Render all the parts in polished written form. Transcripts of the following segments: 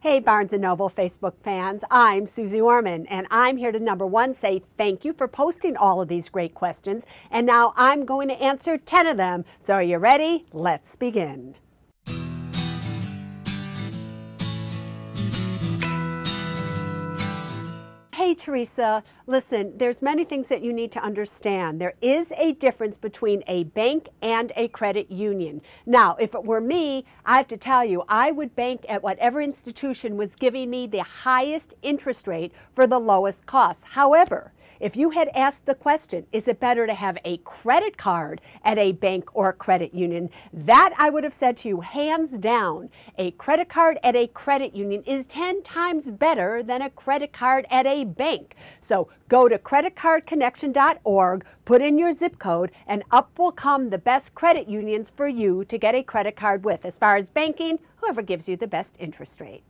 Hey Barnes & Noble Facebook fans, I'm Suze Orman, and I'm here to number one say thank you for posting all of these great questions, and now I'm going to answer 10 of them. So are you ready? Let's begin. Hey Teresa, listen, there's many things that you need to understand. There is a difference between a bank and a credit union. Now, if it were me, I have to tell you, I would bank at whatever institution was giving me the highest interest rate for the lowest cost. However, if you had asked the question, is it better to have a credit card at a bank or credit union? That I would have said to you, hands down, a credit card at a credit union is 10 times better than a credit card at a bank. So go to creditcardconnection.org, put in your zip code, and up will come the best credit unions for you to get a credit card with. As far as banking, whoever gives you the best interest rate.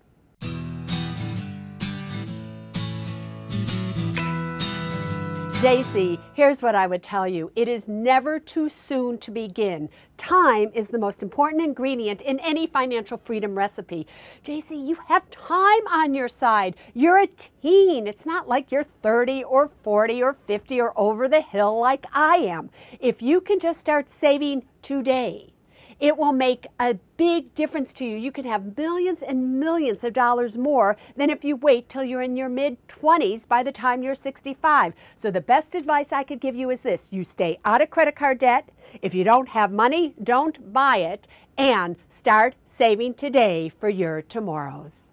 JC, here's what I would tell you. It is never too soon to begin. Time is the most important ingredient in any financial freedom recipe. JC, you have time on your side. You're a teen. It's not like you're 30 or 40 or 50 or over the hill like I am. If you can just start saving today, it will make a big difference to you. You can have millions and millions of dollars more than if you wait till you're in your mid-20s by the time you're 65. So the best advice I could give you is this. You stay out of credit card debt. If you don't have money, don't buy it. And start saving today for your tomorrows.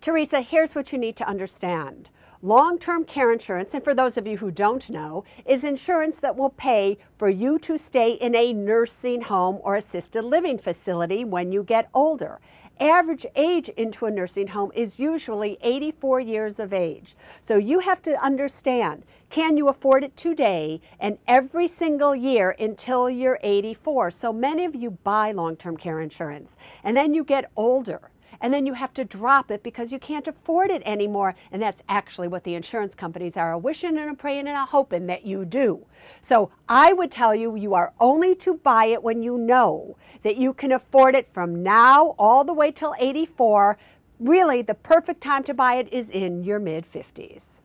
Teresa, here's what you need to understand. Long-term care insurance, and for those of you who don't know, is insurance that will pay for you to stay in a nursing home or assisted living facility when you get older. Average age into a nursing home is usually 84 years of age. So you have to understand, can you afford it today and every single year until you're 84? So many of you buy long-term care insurance, and then you get older. And then you have to drop it because you can't afford it anymore. And that's actually what the insurance companies are a wishing and a praying and a hoping that you do. So I would tell you, you are only to buy it when you know that you can afford it from now all the way till 84. Really, the perfect time to buy it is in your mid-50s.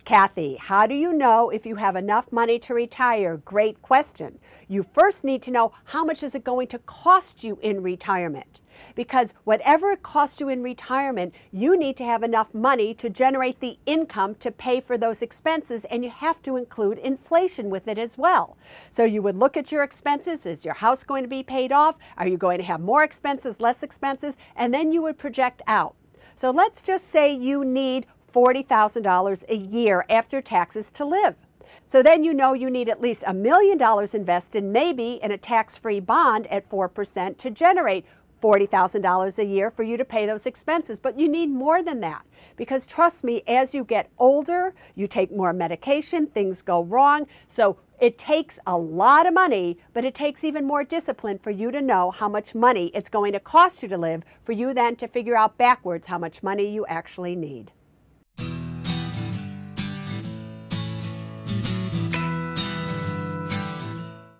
Kathy, how do you know if you have enough money to retire? Great question. You first need to know how much is it going to cost you in retirement. Because whatever it costs you in retirement, you need to have enough money to generate the income to pay for those expenses, and you have to include inflation with it as well. So you would look at your expenses. Is your house going to be paid off? Are you going to have more expenses, less expenses? And then you would project out. So let's just say you need $40,000 a year after taxes to live. So then you know you need at least $1 million invested, maybe in a tax-free bond at 4% to generate $40,000 a year for you to pay those expenses. But you need more than that, because trust me, as you get older, you take more medication, things go wrong. So it takes a lot of money, but it takes even more discipline for you to know how much money it's going to cost you to live, for you then to figure out backwards how much money you actually need.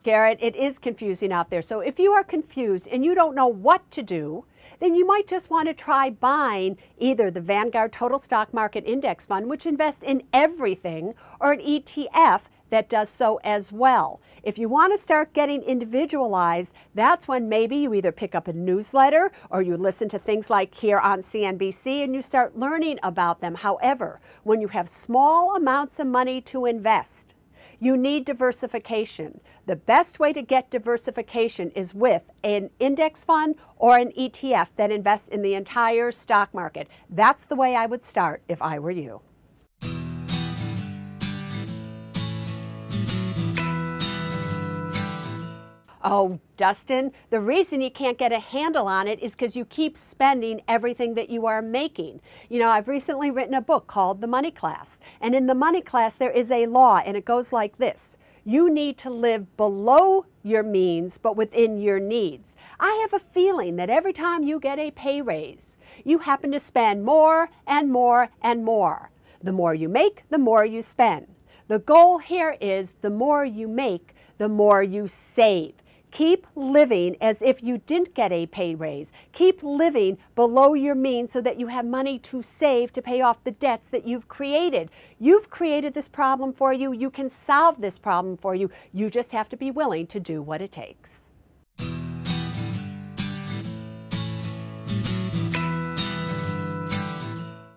Garrett, it is confusing out there. So if you are confused and you don't know what to do, then you might just want to try buying either the Vanguard Total Stock Market Index Fund, which invests in everything, or an ETF that does so as well. If you want to start getting individualized, that's when maybe you either pick up a newsletter or you listen to things like here on CNBC and you start learning about them. However, when you have small amounts of money to invest, you need diversification. The best way to get diversification is with an index fund or an ETF that invests in the entire stock market. That's the way I would start if I were you. Oh, Dustin, the reason you can't get a handle on it is because you keep spending everything that you are making. You know, I've recently written a book called The Money Class. And in The Money Class, there is a law, and it goes like this. You need to live below your means, but within your needs. I have a feeling that every time you get a pay raise, you happen to spend more and more and more. The more you make, the more you spend. The goal here is the more you make, the more you save. Keep living as if you didn't get a pay raise. Keep living below your means so that you have money to save to pay off the debts that you've created. You've created this problem for you. You can solve this problem for you. You just have to be willing to do what it takes.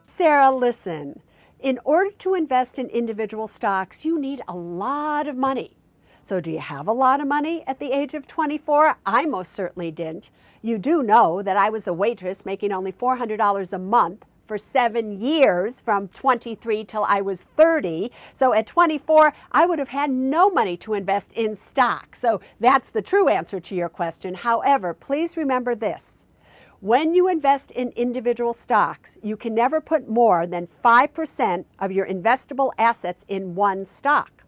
Sarah, listen. In order to invest in individual stocks, you need a lot of money. So do you have a lot of money at the age of 24? I most certainly didn't. You do know that I was a waitress making only $400 a month for 7 years, from 23 till I was 30. So at 24, I would have had no money to invest in stocks. So that's the true answer to your question. However, please remember this. When you invest in individual stocks, you can never put more than 5% of your investable assets in one stock.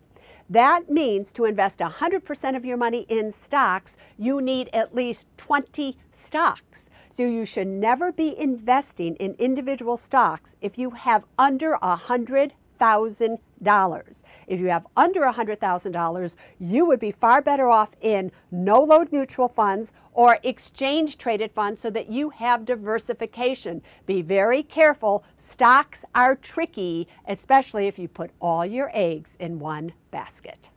That means to invest 100% of your money in stocks, you need at least 20 stocks. So you should never be investing in individual stocks if you have under $100,000. If you have under $100,000, you would be far better off in no-load mutual funds or exchange-traded funds so that you have diversification. Be very careful. Stocks are tricky, especially if you put all your eggs in one basket.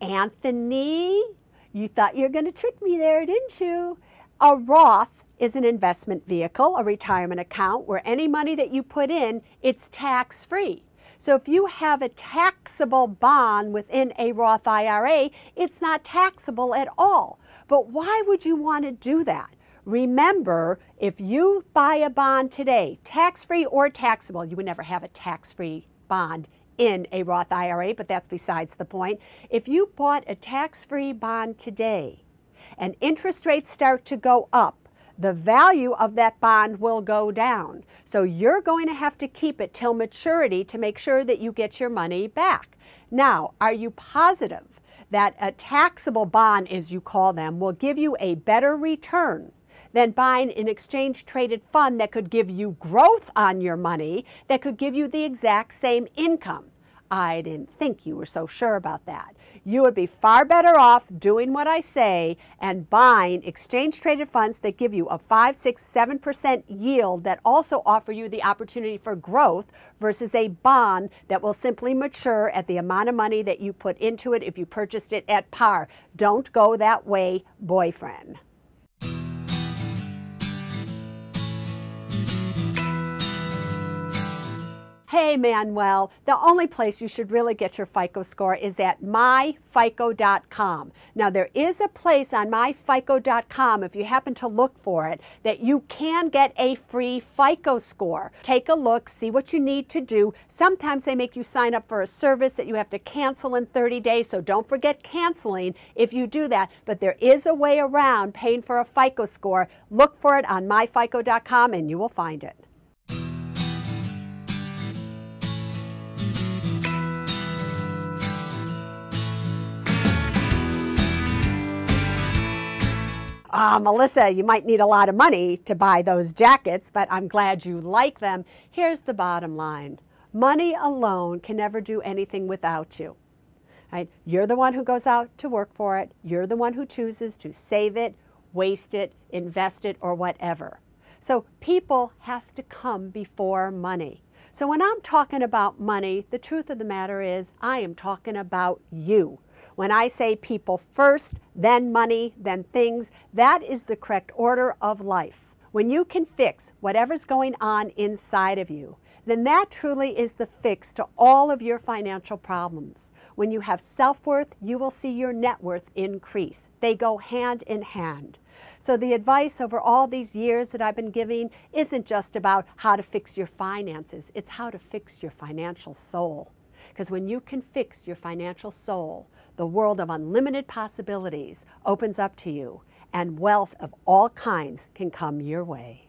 Anthony, you thought you were going to trick me there, didn't you? A Roth is an investment vehicle, a retirement account, where any money that you put in, it's tax-free. So if you have a taxable bond within a Roth IRA, it's not taxable at all. But why would you want to do that? Remember, if you buy a bond today, tax-free or taxable, you would never have a tax-free bond in a Roth IRA, but that's besides the point. If you bought a tax-free bond today and interest rates start to go up, the value of that bond will go down. So you're going to have to keep it till maturity to make sure that you get your money back. Now, are you positive that a taxable bond, as you call them, will give you a better return than buying an exchange-traded fund that could give you growth on your money, that could give you the exact same income? I didn't think you were so sure about that. You would be far better off doing what I say and buying exchange-traded funds that give you a 5, 6, 7% yield that also offer you the opportunity for growth versus a bond that will simply mature at the amount of money that you put into it if you purchased it at par. Don't go that way, boyfriend. Hey Manuel, the only place you should really get your FICO score is at myfico.com. Now there is a place on myfico.com, if you happen to look for it, that you can get a free FICO score. Take a look, see what you need to do. Sometimes they make you sign up for a service that you have to cancel in 30 days, so don't forget canceling if you do that. But there is a way around paying for a FICO score. Look for it on myfico.com and you will find it. Melissa, you might need a lot of money to buy those jackets, but I'm glad you like them. Here's the bottom line. Money alone can never do anything without you. Right? You're the one who goes out to work for it. You're the one who chooses to save it, waste it, invest it, or whatever. So people have to come before money. So when I'm talking about money, the truth of the matter is I am talking about you. When I say people first, then money, then things, that is the correct order of life. When you can fix whatever's going on inside of you, then that truly is the fix to all of your financial problems. When you have self-worth, you will see your net worth increase. They go hand in hand. So the advice over all these years that I've been giving isn't just about how to fix your finances, it's how to fix your financial soul. Because when you can fix your financial soul, the world of unlimited possibilities opens up to you, and wealth of all kinds can come your way.